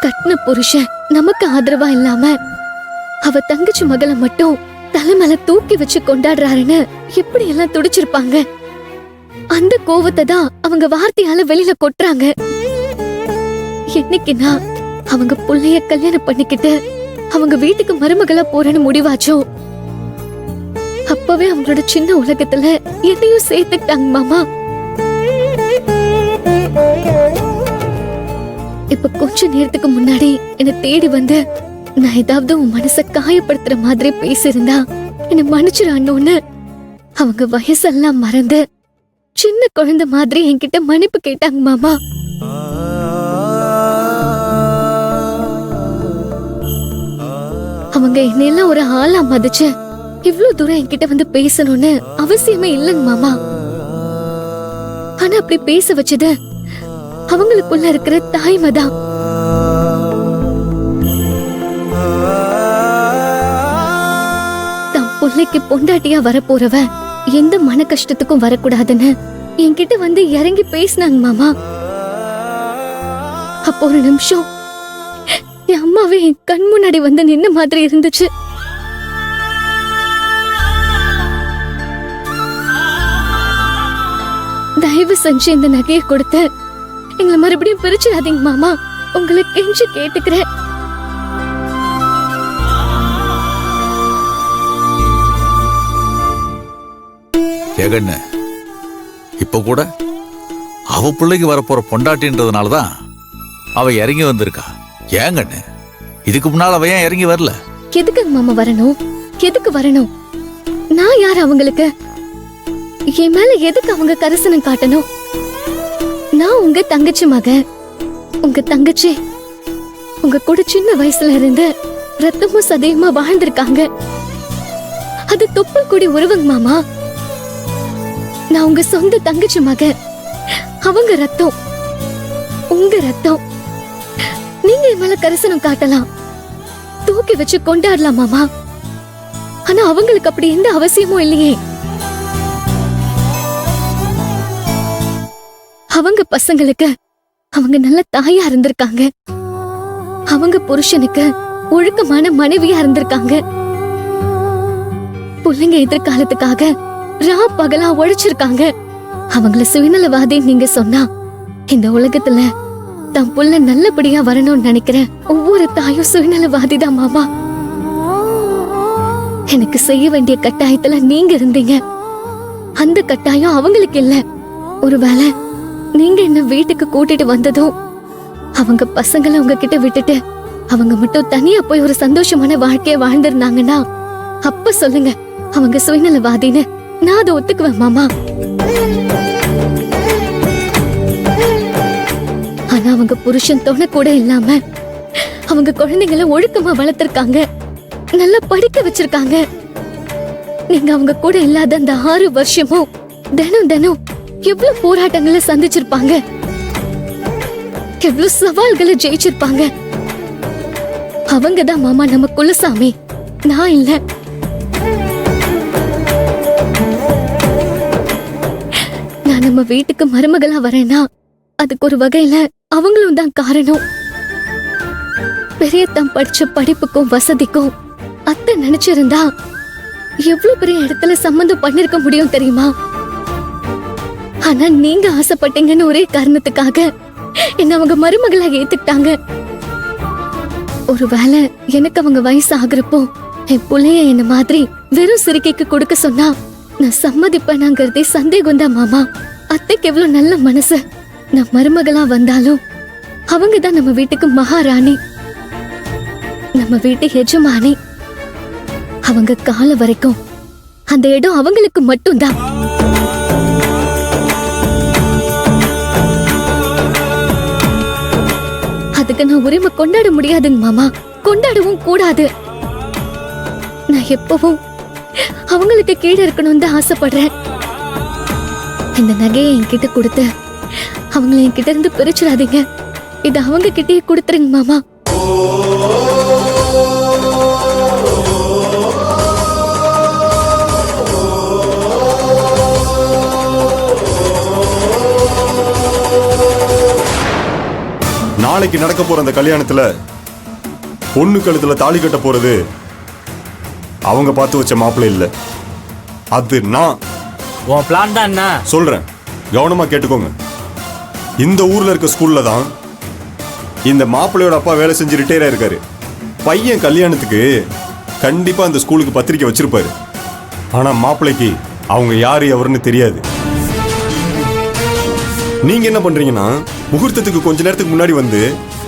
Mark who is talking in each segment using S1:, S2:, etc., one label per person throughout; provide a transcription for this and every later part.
S1: கட்டின புருஷன் நமக்கு ஆதரவா இல்லாம அவ தங்கச்சி மகளை மட்டும் தலைமையில தூக்கி வச்சு கொண்டாடுறாருன்னு எப்படி எல்லாம் துடிச்சிருப்பாங்க. அந்த கோவத்தை தான் அவங்க வார்த்தையால வெளியில கொட்டுறாங்க. என்னைக்குன்னா அவங்க புள்ளைய கல்யாணம் பண்ணிக்கிட்டு அவங்க வீட்டுக்கு மருமகளா போறேன்னு முடிவாச்சோ அப்பவே அவங்களோட சின்ன உலகத்துல என்னையும் சேர்த்துக்கிட்டாங்க மாமா. இப்ப கொஞ்ச நேரத்துக்கு முன்னாடி என்ன தேடி வந்து நான் ஏதாவது உன் மனச காயப்படுத்துற மாதிரி பேசியிருந்தா என்ன மன்னிச்சிடான்னு அவங்க வயசெல்லாம் மறந்து சின்ன குழந்தை மாதிரி என்கிட்ட மன்னிப்பு கேட்டாங்க மாமா. அவங்க என்னெல்லாம் ஒரு ஆளா மதிச்சு இவ்ளோ தூரம் என்கிட்ட வந்து பேசணும்னு அவசியமே இல்லைங்க மாமா. ஆனா அப்படி பேச வச்சது அவங்களுக்குள்ள இருக்கிற தாய்மைதான். தம் பிள்ளைக்கு பொண்டாட்டியா வரப்போறவ எந்த மன கஷ்டத்துக்கும் வரக்கூடாதுன்னு என்கிட்ட வந்து இறங்கி பேசினாங்க மாமா. அப்போ ஒரு நிமிஷம் என் அம்மாவே என் கண் முன்னாடி வந்து நின்ன மாதிரி இருந்துச்சு. தயவு செஞ்சு இந்த நகையை கொடுத்து எங்களை மறுபடியும் பிரிச்சிடாதீங்க மாமா. உங்களை கெஞ்சி கேட்டுக்கிறேன்.
S2: ஏகண்ண இப்ப கூட அவ பிள்ளைக்கு வரப்போற பொண்டாட்டின்றதுனாலதான் அவ இறங்கி வந்திருக்கா. ஏங்கண்ண இதுக்கு முன்னால அவ ஏன் இறங்கி வரல?
S1: எதுக்கு மாமா வரணும்? எதுக்கு வரணும்? நான் யார் அவங்களுக்கு? என் மேல எதுக்கு அவங்க கரிசனம் காட்டணும்? நான் உங்க தங்கச்சி மக. உங்க தங்கச்சி உங்க கூட சின்ன வயசுல இருந்து ரத்தமும் சதையுமா வாழ்ந்திருக்காங்க. அது தொப்புள் கூடி உறவுங்க மாமா. நான் உங்க சொந்த தங்கச்சி மக. அவங்க ரத்தம் உங்க ரத்தம். நீங்க என் மேல கரிசனம் காட்டலாம், தூக்கி வச்சு கொண்டாடலாம் மாமா. ஆனா அவங்களுக்கு அப்படி எந்த அவசியமும் இல்லையே. அவங்க பசங்களுக்கு அவங்க நல்ல தாயா இருந்திருக்காங்க. அவங்க புருஷனுக்கு ஒழுக்கமான மனைவியா இருந்திருக்காங்க. பிள்ளைங்க எதிர்காலத்துக்காக ரா பகலா உழைச்சிருக்காங்க. அவங்கள சுயநலவாதி நீங்க சொன்னா இந்த உலகத்துல தம் புள்ள நல்லபடியா வரணும்னு நினைக்கிறேன் ஒவ்வொரு தாயும் சுயநலவாதிதான் மாமா. எனக்கு செய்ய வேண்டிய கட்டாயத்துல நீங்க இருந்தீங்க. அந்த கட்டாயம் அவங்களுக்கு இல்ல. ஒருவேளை நீங்க என்ன வீட்டுக்கு கூட்டிட்டு வந்ததும் அவங்க பசங்களை உங்ககிட்ட விட்டுட்டு அவங்க மட்டும் தனியா போய் ஒரு சந்தோஷமான வாழ்க்கைய வாழ்ந்திருந்தாங்கன்னா அப்ப சொல்லுங்க அவங்க சுயநலவாதின்னு. நான் அதை ஒத்துக்குவேன் மாமா. ஆனா அவங்க புருஷன் துணை கூட இல்லாம அவங்க குழந்தைங்களை ஒழுக்கமா வளர்த்திருக்காங்க, நல்லா படிக்க வச்சிருக்காங்க. நீங்க அவங்க கூட இல்லாத அந்த 6 வருஷமும் தினம் தினம் எவ்வளவு போராட்டங்களை சந்திச்சிருப்பாங்க, எவ்வளவு சவால்களை ஜெயிச்சிருப்பாங்க. அவங்கதான் மாமா நம்ம குலசாமி, நான் இல்ல. நான் நம்ம வீட்டுக்கு மருமகளா வரேன்னா அதுக்கு ஒரு வகையில அவங்களும் தான் காரணம். பெரியத்தான் படிச்ச படிப்புக்கும் வசதிக்கும் அத்தை நினைச்சிருந்தா எவ்வளவு பெரிய இடத்துல சம்பந்தம் பண்ணிருக்க முடியும் தெரியுமா? ஆனா நீங்க ஆசைப்பட்டீங்கன்னு ஒரே காரணத்துக்காக என்ன அவங்க மருமகளா ஏத்துக்கிட்டாங்க. ஒருவேளை எனக்கு அவங்க வயசு ஆகுறப்போ என் புள்ளைய என்ன மாதிரி வெறும் சிறுக்கைக்கு கொடுக்க சொன்னா நான் சம்மதிப்பேனாங்கிறதே சந்தேகம் தான் மாமா. அத்தைக்கு எவ்வளவு நல்ல மனசு. நான் மருமகளா வந்தாலும் அவங்கதான் நம்ம வீட்டுக்கு மகாராணி, நம்ம வீட்டு எஜமானி. அவங்க கால வரைக்கும் அந்த இடம் அவங்களுக்கு மட்டும்தான். அதுக்கு நான் உரிமை கொண்டாட முடியாதுங்க மாமா, கொண்டாடவும் கூடாது. நான் எப்பவும் அவங்களுக்கு கீழே இருக்கணும்னு தான் ஆசைப்படுறேன். இந்த நகையை என்கிட்ட கொடுத்து அவங்களை என்கிட்ட இருந்து பிரிச்சிடாதீங்க. இது அவங்க கிட்டயே கொடுத்துருங்க மாமா.
S3: நாளைக்கு நடக்க போற அந்த கல்யாணத்துல பொண்ணு கழுத்துல தாலி கட்ட போறது அவங்க பார்த்து வச்ச மாப்பிள்ளை இல்ல, அது நான்.
S4: உன் பிளான் தான் என்ன?
S3: சொல்றேன், கவனமா கேட்டுக்கோங்க. இந்த ஊர்ல இருக்க ஸ்கூல்ல தான் இந்த மாப்பிள்ளையோட அப்பா வேலை செஞ்சு ரிட்டையர் ஆயிருக்காரு. பையன் கல்யாணத்துக்கு கண்டிப்பா அந்த ஸ்கூலுக்கு பத்திரிக்கை வச்சிருப்பாரு. ஆனா மாப்பிள்ளைக்கு அவங்க யாரு எவருன்னு தெரியாது. நீங்க என்ன பண்றீங்கன்னா, முகூர்த்தத்துக்கு கொஞ்ச நேரத்துக்கு முன்னாடி வந்து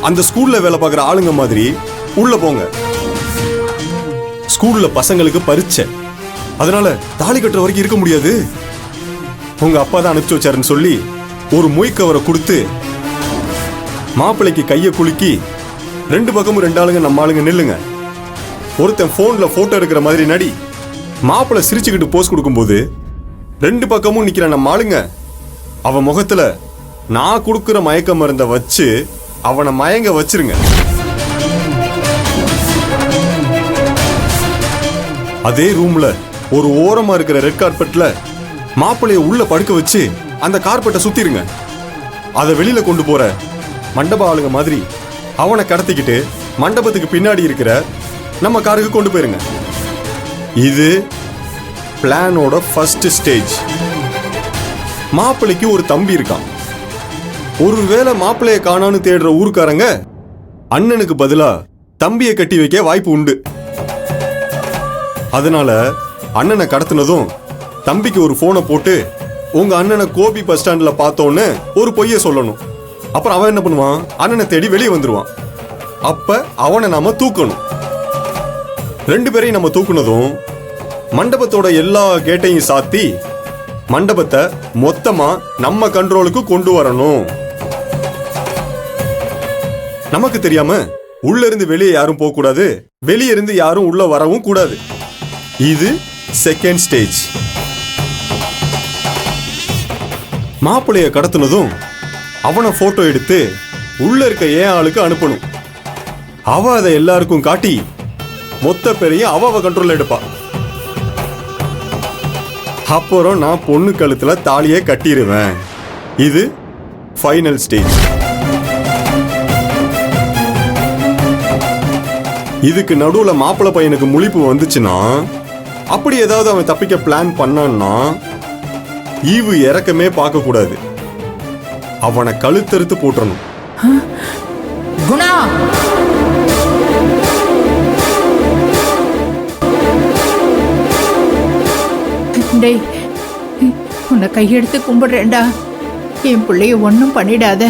S3: அந்த ஸ்கூல்ல வேலை பார்க்குற ஆளுங்க மாதிரி உள்ள போங்க. ஸ்கூல்ல பசங்களுக்கு பரீட்சை, அதனால தாலி கட்டுற வரைக்கும் இருக்க முடியாது. உங்க அப்பா தான் அனுப்பிச்சு வச்சாருன்னு சொல்லி ஒரு மொய் கவரை கொடுத்து மாப்பிள்ளைக்கு கையை குலுக்கி 2 பக்கமும் 2 ஆளுங்க நம்ம ஆளுங்க நில்லுங்க. ஒருத்தன் போன்ல போட்டோ எடுக்கிற மாதிரி நடி. மாப்பிள்ளை சிரிச்சுக்கிட்டு போஸ் கொடுக்கும்போது 2 பக்கமும் நிக்கிற நம்ம ஆளுங்க அவன் முகத்துல நான் கொடுக்கிற மயக்க மருந்த வச்சு அவனை மயங்க வச்சிருங்க. அதே ரூம்ல ஒரு ஓரமா இருக்கிற ரெட் கார்பெட்ல மாப்பிள்ளைய உள்ள படுக்க வச்சு அந்த கார்பெட்டை சுத்திருங்க. அதை வெளியில கொண்டு போற மண்டப ஆளுங்க மாதிரி அவனை கடத்திக்கிட்டு மண்டபத்துக்கு பின்னாடி இருக்கிற நம்ம காருக்கு கொண்டு போயிருங்க. இது பிளானோட ஃபர்ஸ்ட் ஸ்டேஜ். மாப்பிள்ளைக்கு ஒரு தம்பி இருக்கான். ஒருவேளை மாப்பிள்ளைய காணான்னு தேடுற ஊருக்காரங்க அண்ணனுக்கு பதிலா தம்பியை கட்டி வைக்க வாய்ப்பு உண்டு. அதனால அண்ணனை கடத்தினதும் தம்பிக்கு ஒரு போனை போட்டு உங்க அண்ணனை கோபி பஸ் ஸ்டாண்ட்ல பார்த்தோன்னு ஒரு பொய்ய சொல்லணும். அப்புறம் அவன் என்ன பண்ணுவான், அண்ணனை தேடி வெளியே வந்துருவான். அப்ப அவனை நாம தூக்கணும். 2 பேரையும் நம்ம தூக்குனதும் மண்டபத்தோட எல்லா கேட்டையும் சாத்தி மண்டபத்தை மொத்தமா நம்ம கண்ட்ரோலுக்கு கொண்டு வரணும். நமக்கு தெரியாம உள்ள இருந்து வெளியே யாரும் போக கூடாது, வெளியே இருந்து யாரும் உள்ள வரவும் கூடாது. இது செகண்ட் ஸ்டேஜ். மாப்பிள்ளைய கடத்தினதும் அவனை போட்டோ எடுத்து உள்ள இருக்க ஏன் ஆளுக்கு அனுப்பணும். அவ அதை எல்லாருக்கும் காட்டி மொத்த பேரையும் அவ கண்ட்ரோல்ல எடுப்பா. அப்புறம் நான் பொண்ணு கழுத்துல தாலியை கட்டிடுவேன். இது ஃபைனல் ஸ்டேஜ். இதுக்கு நடுவுல மாப்பிள்ளை பையனுக்கு முழிப்பு வந்துச்சுன்னா, அப்படி ஏதாவது அவன் தப்பிக்க பிளான் பண்ணான்னா ஈவு இறக்கமே பார்க்க கூடாது, அவனை கழுத்தறுத்து போட்டுறணும்.
S5: குணா, டேய், உன்னை கையெடுத்து கும்பிடுறேன்டா. என் பிள்ளைய ஒன்றும் பண்ணிடாத.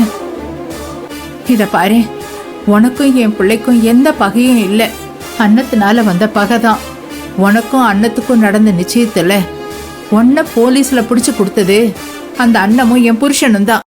S5: இத பாரு, உனக்கும் என் பிள்ளைக்கும் எந்த பகையும் இல்லை. அன்னத்தினால வந்த பகைதான். உனக்கும் அன்னத்துக்கும் நடந்த நிச்சயத்துல உன்னை போலீஸ்ல பிடிச்சு கொடுத்தது அந்த அண்ணமும் என் புருஷனும் தான்.